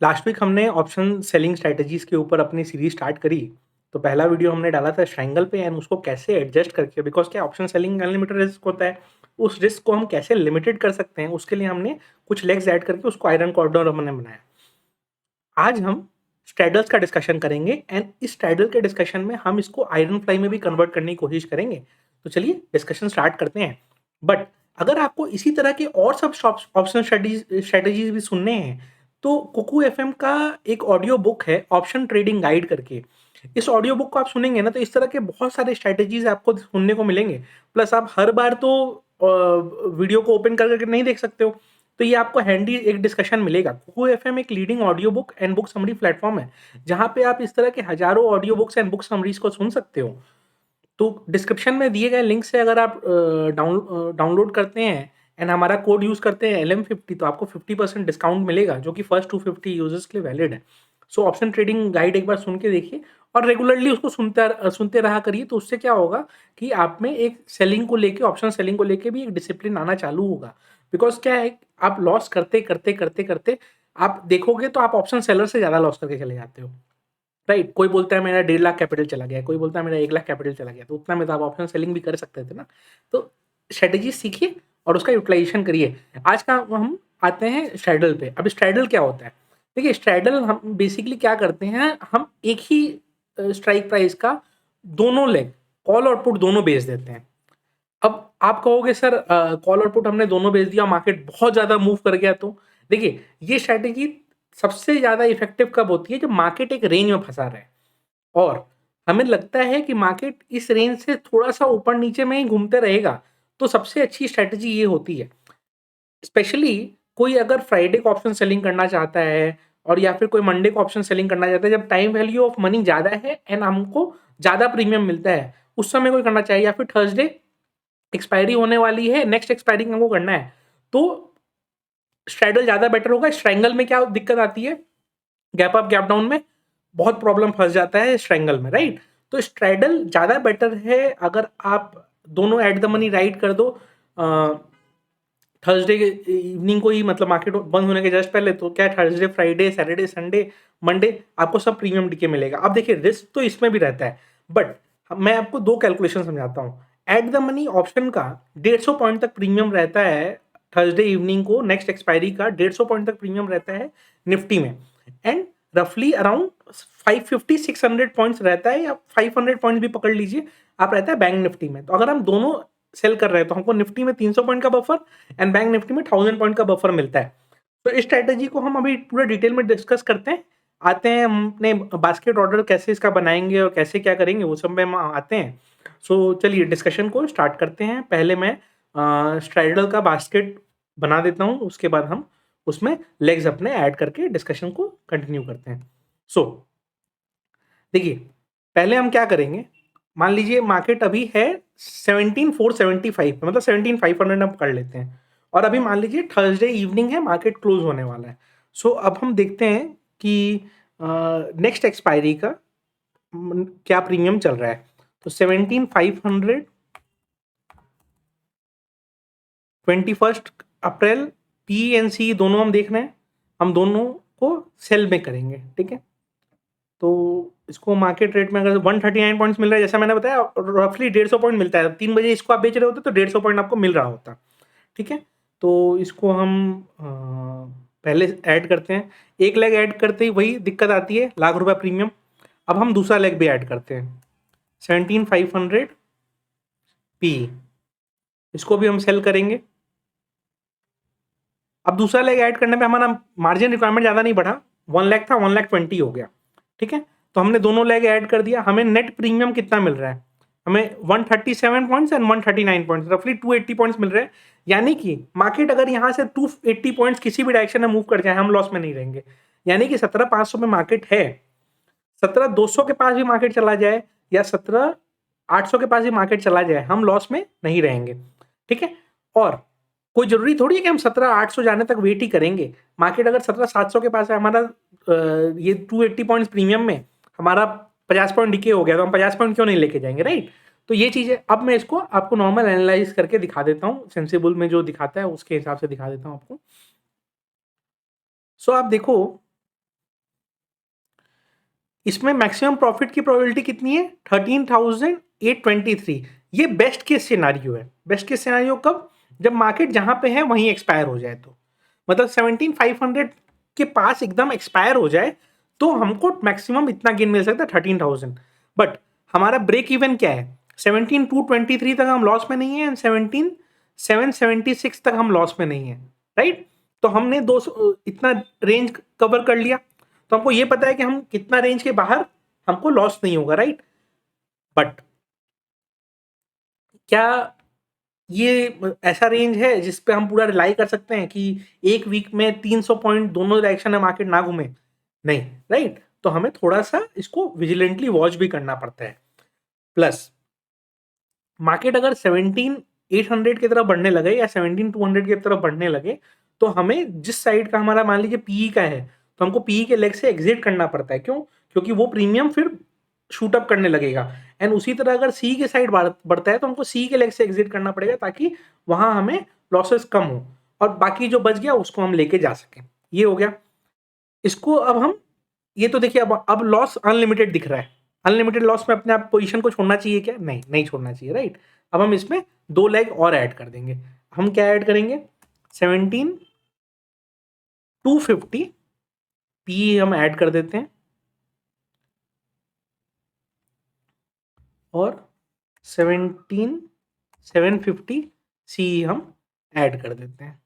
Last week हमने option selling strategies के ऊपर अपनी सीरीज़ स्टार्ट करी। तो पहला वीडियो हमने डाला था ट्रायंगल पे एंड उसको कैसे एडजस्ट करके बिकॉज़ क्या ऑप्शन सेलिंग अनलिमिटेड रिस्क होता है। उस रिस्क को हम कैसे लिमिटेड कर सकते हैं, उसके लिए हमने कुछ लेग्स ऐड करके उसको आयरन कॉरिडोर हमने बनाया। आज हम स्ट्रैडल्स का डिस्कशन करेंगे एंड इस स्ट्रैडल के डिस्कशन में हम इसको आयरन फ्लाई में भी कन्वर्ट करने की कोशिश करेंगे। तो चलिए डिस्कशन स्टार्ट करते हैं। बट अगर आपको इसी तरह के और सब ऑप्शन स्ट्रैटेजीज भी सुनने हैं तो कुकू एफएम का एक ऑडियो बुक है ऑप्शन ट्रेडिंग गाइड करके। इस ऑडियो बुक को आप सुनेंगे ना तो इस तरह के बहुत सारे स्ट्रैटेजीज आपको सुनने को मिलेंगे। प्लस आप हर बार तो वीडियो को ओपन कर करके नहीं देख सकते हो, तो ये आपको हैंडी एक डिस्कशन मिलेगा। कुकू एफएम एक leading audio book and book summary platform है, जहाँ पे आप इस तरह के हजारों audio books and book summaries को सुन सकते हो। तो डिस्क्रिप्शन में दिए गए लिंक से अगर आप डाउनलोड करते हैं एंड हमारा कोड यूज़ करते हैं LM50 तो आपको 50% डिस्काउंट मिलेगा, जो कि फर्स्ट 250 यूजर्स के लिए वैलिड है। सो ऑप्शन ट्रेडिंग गाइड एक बार सुन के देखिए और रेगुलरली उसको सुनते रहा करिए। तो उससे क्या होगा कि आप में एक सेलिंग को लेके ऑप्शन सेलिंग को लेके भी एक डिसिप्लिन आना चालू होगा। बिकॉज क्या है, आप लॉस करते करते करते करते आप देखोगे तो आप ऑप्शन सेलर से ज़्यादा लॉस करके चले जाते हो। राइट, कोई बोलता है मेरा 1.5 लाख कैपिटल चला गया, कोई बोलता है मेरा 1 लाख कैपिटल चला गया, तो उतना में तो आप ऑप्शन सेलिंग भी कर सकते थे ना। तो स्ट्रेटेजी सीखिए और उसका यूटिलाइजेशन करिए। आज का हम आते हैं स्ट्रैडल पे। अब स्ट्रैडल क्या होता है? देखिए, स्ट्रैडल हम बेसिकली क्या करते हैं, हम एक ही स्ट्राइक प्राइस का दोनों लेग कॉल और पुट दोनों बेच देते हैं। अब आप कहोगे सर कॉल और पुट हमने दोनों बेच दिया, मार्केट बहुत ज़्यादा मूव कर गया तो? देखिए, ये स्ट्रैटेजी सबसे ज़्यादा इफ़ेक्टिव कब होती है? जब मार्केट एक रेंज में फँसा रहे और हमें लगता है कि मार्केट इस रेंज से थोड़ा-सा ऊपर-नीचे में ही घूमते रहेगा, तो सबसे अच्छी स्ट्रैटेजी ये होती है। स्पेशली कोई अगर फ्राइडे को ऑप्शन सेलिंग करना चाहता है और या फिर कोई मंडे को ऑप्शन सेलिंग करना चाहता है, जब टाइम वैल्यू ऑफ मनी ज़्यादा है एंड हमको ज़्यादा प्रीमियम मिलता है, उस समय कोई करना चाहिए। या फिर थर्सडे एक्सपायरी होने वाली है, नेक्स्ट एक्सपायरी हमको करना है, तो स्ट्रैडल ज़्यादा बेटर होगा। स्ट्रैंगल में क्या दिक्कत आती है? गैप अप, गैप डाउन में बहुत प्रॉब्लम फँस जाता है स्ट्रैंगल में, राइट? तो स्ट्रैडल ज़्यादा बेटर है अगर आप दोनों एट द मनी राइड कर दो थर्सडे के इवनिंग को ही, मतलब मार्केट बंद होने के जस्ट पहले। तो क्या है, Thursday, Friday, Saturday, Sunday, Monday आपको सब प्रीमियम डीके मिलेगा। अब देखिए, रिस्क तो इसमें भी रहता है, बट मैं आपको 2 कैलकुलेशन समझाता हूँ। एट द मनी ऑप्शन का 150 पॉइंट तक प्रीमियम रहता है थर्सडे इवनिंग को, नेक्स्ट एक्सपायरी का 150 पॉइंट तक प्रीमियम रहता है निफ्टी में एंड रफली अराउंड 550-600 पॉइंट्स रहता है, या 500 पॉइंट्स भी पकड़ लीजिए आप, रहता है बैंक निफ्टी में। तो अगर हम दोनों सेल कर रहे हैं तो हमको निफ्टी में 300 पॉइंट का बफर एंड बैंक निफ्टी में 1000 पॉइंट का बफर मिलता है। तो इस स्ट्रैटेजी को हम अभी पूरा डिटेल में डिस्कस करते हैं। आते हैं हम अपने बास्केट ऑर्डर कैसे इसका बनाएंगे और कैसे क्या करेंगे, वो सब में हम आते हैं। सो चलिए डिस्कशन को स्टार्ट करते हैं। पहले मैं स्ट्रैडल का बास्केट बना देता हूँ, उसके बाद हम उसमें लेग्स अपने ऐड करके डिस्कशन को कंटिन्यू करते हैं। सो देखिए, पहले हम क्या करेंगे, मान लीजिए मार्केट अभी है 17,475 पे, मतलब 17,500 हम कर लेते हैं और अभी मान लीजिए थर्सडे इवनिंग है, मार्केट क्लोज होने वाला है। सो अब हम देखते हैं कि नेक्स्ट एक्सपायरी का क्या प्रीमियम चल रहा है। तो 17,500 21 अप्रैल पी एंड सी दोनों हम देख रहे हैं, हम दोनों को सेल में करेंगे, ठीक है। तो इसको मार्केट रेट में अगर 139 पॉइंट्स मिल रहा है, जैसा मैंने बताया रफली 150 पॉइंट मिलता है। 3 बजे इसको आप बेच रहे होते तो 150 पॉइंट आपको मिल रहा होता, ठीक है। तो इसको हम पहले ऐड करते हैं। एक लेग ऐड करते ही वही दिक्कत आती है, लाख रुपया प्रीमियम। अब हम दूसरा लेग भी ऐड करते हैं 17,500 पी, इसको भी हम सेल करेंगे। अब दूसरा लेग ऐड करने पे हमारा मार्जिन रिक्वायरमेंट ज़्यादा नहीं बढ़ा, 1 लाख था 1,20,000 हो गया, ठीक है। तो हमने दोनों लेग ऐड कर दिया। हमें नेट प्रीमियम कितना मिल रहा है, हमें 137 पॉइंट्स एंड 139 पॉइंट्स, रफली 280 पॉइंट्स मिल रहे हैं। यानी कि मार्केट अगर यहाँ से 280 पॉइंट्स किसी भी डायरेक्शन में मूव कर जाए, हम लॉस में नहीं रहेंगे। यानी कि 17,500 में मार्केट है, 17,200 के पास भी मार्केट चला जाए या 17,800 के पास भी मार्केट चला जाए, हम लॉस में नहीं रहेंगे, ठीक है। और कोई जरूरी थोड़ी है कि हम 17,800 जाने तक वेट ही करेंगे। मार्केट अगर 17,700 के पास है, हमारा ये 280 पॉइंट्स प्रीमियम में हमारा 50 पॉइंट डिके हो गया, तो हम 50 पॉइंट क्यों नहीं लेके जाएंगे, राइट। तो ये चीज़ है। अब मैं इसको आपको नॉर्मल एनालाइज करके दिखा देता हूँ, सेंसिबल में जो दिखाता है उसके हिसाब से दिखा देता हूँ आपको। सो आप देखो, इसमें मैक्सिमम प्रॉफिट की प्रोबेबिलिटी कितनी है? 13,823। ये बेस्ट केस सिनेरियो है। बेस्ट केस सिनेरियो कब? जब मार्केट जहां पे है वहीं एक्सपायर हो जाए तो, मतलब 17,500 के पास एकदम एक्सपायर हो जाए तो हमको मैक्सिमम इतना गेन मिल सकता है 13,000। बट हमारा ब्रेक इवन क्या है? 17,223 तक हम लॉस में नहीं है एंड 17,776 तक हम लॉस में नहीं है, राइट? तो हमने 200 इतना रेंज कवर कर लिया, तो हमको ये पता है कि हम कितना रेंज के बाहर हमको लॉस नहीं होगा, राइट? बट क्या ये ऐसा रेंज है जिस पे हम पूरा रिलाई कर सकते हैं कि एक वीक में 300 पॉइंट दोनों डायरेक्शन में मार्केट ना घूमे? नहीं, राइट? तो हमें थोड़ा सा इसको विजिलेंटली वॉच भी करना पड़ता है। प्लस मार्केट अगर 17,800 की तरफ बढ़ने लगे या 17,200 की तरफ बढ़ने लगे, तो हमें जिस साइड का हमारा मान लीजिए पीई का है, तो हमको पीई के लेग से एग्जिट करना पड़ता है। क्यों? क्योंकि वो प्रीमियम फिर शूट अप करने लगेगा। एंड उसी तरह अगर सी के साइड बढ़ता है तो हमको सी के लेग से एग्जिट करना पड़ेगा ताकि वहां हमें लॉसेस कम हो और बाकी जो बच गया उसको हम लेके जा सकें। ये हो गया। इसको अब हम, ये तो देखिए अब लॉस अनलिमिटेड दिख रहा है। अनलिमिटेड लॉस में अपने आप पोजीशन को छोड़ना चाहिए क्या? नहीं, नहीं छोड़ना चाहिए, राइट? अब हम इसमें दो लेग और ऐड कर देंगे। हम क्या ऐड करेंगे? 17,250 पी हम ऐड कर देते हैं और 17,750 सी हम ऐड कर देते हैं,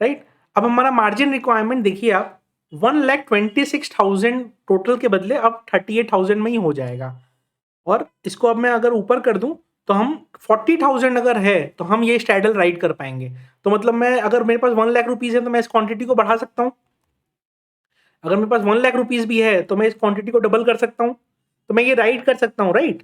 राइट? अब हमारा मार्जिन रिक्वायरमेंट देखिए आप, 1,26,000 टोटल के बदले अब 38,000 में ही हो जाएगा। और इसको अब मैं अगर ऊपर कर दूं तो हम 40,000 अगर है तो हम ये स्ट्रैडल राइड कर पाएंगे। तो मतलब मैं, अगर मेरे पास 1,00,000 रुपीज है तो मैं इस क्वांटिटी को बढ़ा सकता हूँ। अगर मेरे पास 1,00,000 रुपीज भी है तो मैं इस क्वांटिटी को डबल कर सकता हूँ। तो मैं ये राइड कर सकता हूँ, राइट?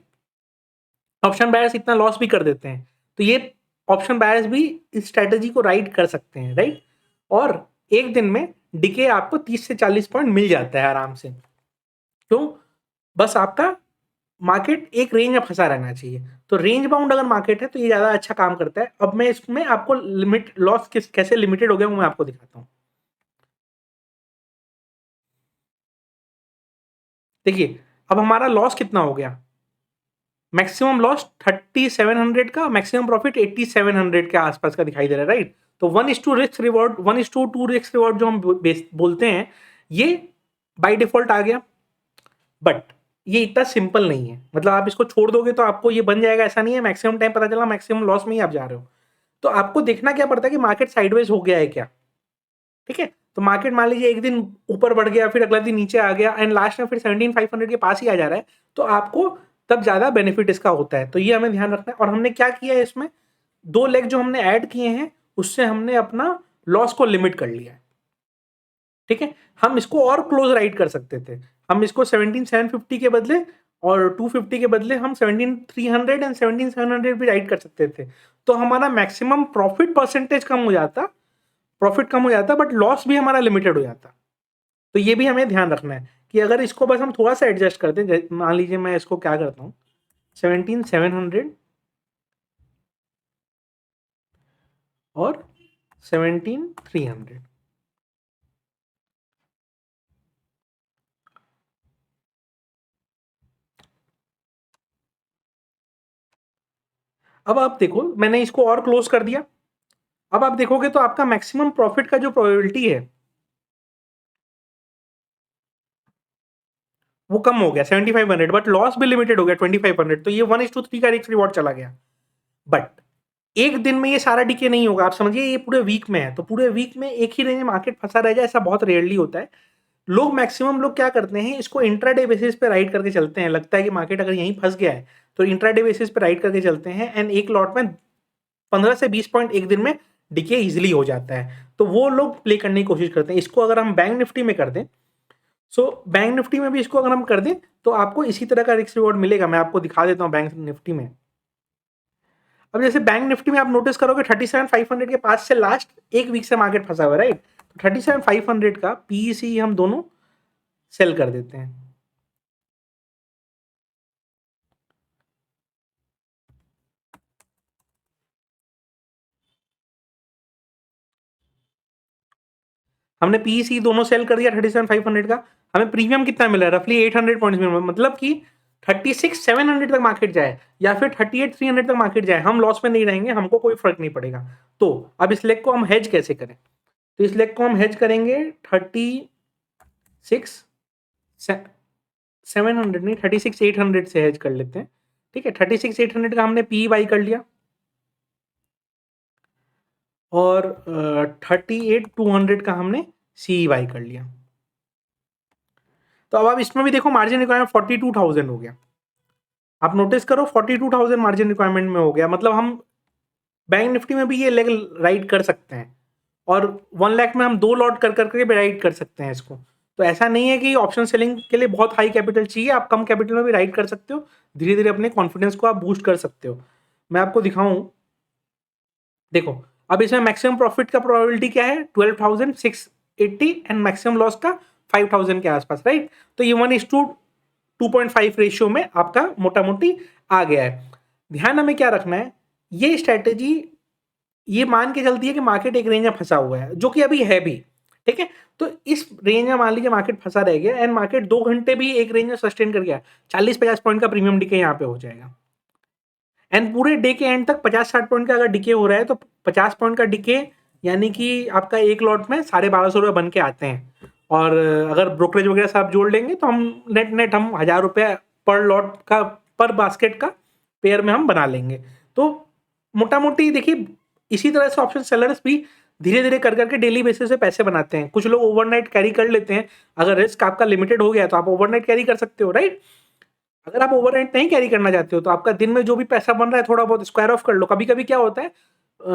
ऑप्शन बायर्स इतना लॉस भी कर देते हैं, तो ये ऑप्शन बायर्स भी इस स्ट्रेटेजी को राइड कर सकते हैं, राइट? और एक दिन में डिके आपको 30 से 40 पॉइंट मिल जाता है आराम से। क्यों? बस आपका मार्केट एक रेंज में फंसा रहना चाहिए। तो रेंज बाउंड अगर मार्केट है तो ये ज्यादा अच्छा काम करता है। अब मैं इसमें आपको लिमिट लॉस कैसे लिमिटेड हो गया वो मैं आपको दिखाता हूँ। देखिए अब हमारा लॉस कितना हो गया? मैक्सिमम लॉस 3700 का, मैक्सिमम प्रॉफिट 8700 के आसपास का दिखाई दे रहा है, राइट? तो 1:2 रिस्क रिवॉर्ड, 1:2 रिस्क रिवॉर्ड जो हम बोलते हैं, ये बाय डिफॉल्ट आ गया। बट ये इतना सिंपल नहीं है। मतलब आप इसको छोड़ दोगे तो आपको ये बन जाएगा, ऐसा नहीं है। मैक्सिमम टाइम पता चला मैक्सिमम लॉस में ही आप जा रहे हो। तो आपको देखना क्या पड़ता है कि मार्केट साइडवेज हो गया है क्या, ठीक है? तो मार्केट मान लीजिए एक दिन ऊपर बढ़ गया, फिर अगला दिन नीचे आ गया एंड लास्ट में फिर 17,500 के पास ही आ जा रहा है, तो आपको तब ज्यादा बेनिफिट इसका होता है। तो ये हमें ध्यान रखना है। और हमने क्या किया है इसमें, दो लेग जो हमने ऐड किए हैं उससे हमने अपना लॉस को लिमिट कर लिया है, ठीक है? हम इसको और क्लोज राइड कर सकते थे। हम इसको 17,750 के बदले और 250 के बदले हम 17,300 एंड 17,700 भी राइड कर सकते थे। तो हमारा मैक्सिमम प्रॉफिट परसेंटेज कम हो जाता, प्रॉफिट कम हो जाता, बट लॉस भी हमारा लिमिटेड हो जाता। तो ये भी हमें ध्यान रखना है कि अगर इसको बस हम थोड़ा सा एडजस्ट कर दें, मान लीजिए मैं इसको क्या करता हूँ, 17,700 और 17,300। अब आप देखो मैंने इसको और क्लोज कर दिया। अब आप देखोगे तो आपका मैक्सिमम प्रॉफिट का जो प्रोबेबिलिटी है वो कम हो गया 7,500, बट लॉस भी लिमिटेड हो गया 2,500। तो ये 1:3 का रिस्क रिवॉर्ड चला गया। बट एक दिन में ये सारा डीके नहीं होगा। आप समझिए ये पूरे वीक में है, तो पूरे वीक में एक ही रेंज में मार्केट फंसा रह जाए ऐसा बहुत रेयरली होता है। लोग मैक्सिमम लोग क्या करते हैं, इसको इंट्राडे बेसिस पे राइड करके चलते हैं। लगता है कि मार्केट अगर यहीं फंस गया है तो इंट्राडे बेसिस पे राइड करके चलते हैं एंड एक लॉट में 15 से 20 पॉइंट एक दिन में डिके इजिली हो जाता है। तो वो लोग प्ले करने की कोशिश करते हैं। इसको अगर हम बैंक निफ्टी में कर दें, सो बैंक निफ्टी में भी इसको अगर हम कर दें तो आपको इसी तरह का रिस्क रिवॉर्ड मिलेगा। मैं आपको दिखा देता हूँ बैंक निफ्टी में। अब जैसे बैंक निफ्टी में आप नोटिस करोगे 37,500 के पास से लास्ट एक वीक से मार्केट फंसा हुआ है, राइट? तो 37,500 का पीईसी हम दोनों सेल कर देते हैं। हमने पीईसी दोनों सेल कर दिया 37,500 का। हमें प्रीमियम कितना मिला है, रफली 800 पॉइंट्स मिला, मतलब कि 36,700 तक मार्केट जाए या फिर 38,300 तक मार्केट जाए, हम लॉस में नहीं रहेंगे, हमको कोई फर्क नहीं पड़ेगा। तो अब इस लेग को हम हेज कैसे करें, तो इस लेग को हम हेज करेंगे 36,700 नहीं, 36,800 से हेज कर लेते हैं। ठीक है, 36,800 का हमने पी बाई कर लिया और 38,200 का हमने सी बाई कर लिया। तो अब इसमें भी देखो मार्जिन रिक्वायरमेंट 42,000 हो गया। आप नोटिस करो 42,000 मार्जिन रिक्वायरमेंट में हो गया, मतलब हम बैंक निफ्टी में भी ये लेग राइड कर सकते हैं और 1 लाख में हम 2 लॉट कर करके भी राइड कर सकते हैं इसको। तो ऐसा नहीं है कि ऑप्शन सेलिंग के लिए बहुत हाई कैपिटल चाहिए, आप कम कैपिटल में भी राइड कर सकते हो, धीरे धीरे अपने कॉन्फिडेंस को आप बूस्ट कर सकते हो। मैं आपको दिखाऊं, देखो अब इसमें मैक्सिमम प्रॉफिट का प्रोबेबिलिटी क्या है, 12,680 एंड मैक्सिमम लॉस का 5,000 के आसपास, राइट। तो ये 1:2.5 रेशियो में आपका मोटा मोटी आ गया है। ध्यान हमें क्या रखना है, ये स्ट्रैटेजी ये मान के चलती है कि मार्केट एक रेंज में फंसा हुआ है, जो कि अभी है भी, ठीक है। तो इस रेंज में मान लीजिए मार्केट फंसा रह गया एंड मार्केट 2 घंटे भी एक रेंज में सस्टेन कर गया, 40-50 पॉइंट का प्रीमियम डिके यहाँ पे हो जाएगा एंड पूरे डे के एंड तक 50-60 पॉइंट का अगर डिके हो रहा है तो 50 पॉइंट का डिके यानी कि आपका एक लॉट में 1250 बन के आते हैं। और अगर ब्रोकरेज वगैरह सब जोड़ लेंगे तो हम नेट हम 1000 रुपये पर लॉट का, पर बास्केट का पेयर में हम बना लेंगे। तो मोटा मोटी देखिए इसी तरह से ऑप्शन सेलर्स भी धीरे धीरे कर करके डेली बेसिस पे पैसे बनाते हैं। कुछ लोग ओवरनाइट कैरी कर लेते हैं, अगर रिस्क आपका लिमिटेड हो गया तो आप ओवरनाइट कैरी कर सकते हो, राइट। अगर आप ओवरनाइट नहीं कैरी करना चाहते हो तो आपका दिन में जो भी पैसा बन रहा है थोड़ा बहुत स्क्वायर ऑफ कर लो। कभी कभी क्या होता है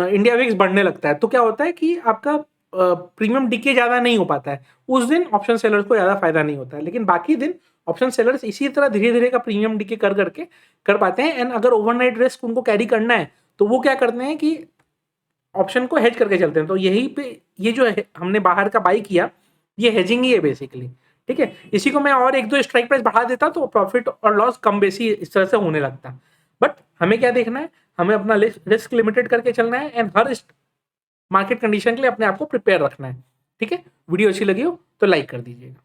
इंडिया विक्स बढ़ने लगता है तो क्या होता है कि आपका प्रीमियम डिके ज्यादा नहीं हो पाता है, उस दिन ऑप्शन सेलर्स को ज्यादा फायदा नहीं होता है, लेकिन बाकी दिन ऑप्शन सेलर्स इसी तरह धीरे धीरे का प्रीमियम डिके कर करके कर पाते हैं। एंड अगर ओवरनाइट रिस्क उनको कैरी करना है तो वो क्या करते हैं कि ऑप्शन को हेज करके चलते हैं। तो यही पे ये जो है हमने बाहर का बाई किया, ये हेजिंग ही है बेसिकली, ठीक है। इसी को मैं और एक दो स्ट्राइक प्राइस बढ़ा देता तो प्रॉफिट और लॉस कम बेसी इस तरह से होने लगता। बट हमें क्या देखना है, हमें अपना रिस्क लिमिटेड करके चलना है एंड हर मार्केट कंडीशन के लिए अपने आप को प्रिपेयर रखना है, ठीक है। वीडियो अच्छी लगी हो तो लाइक कर दीजिएगा।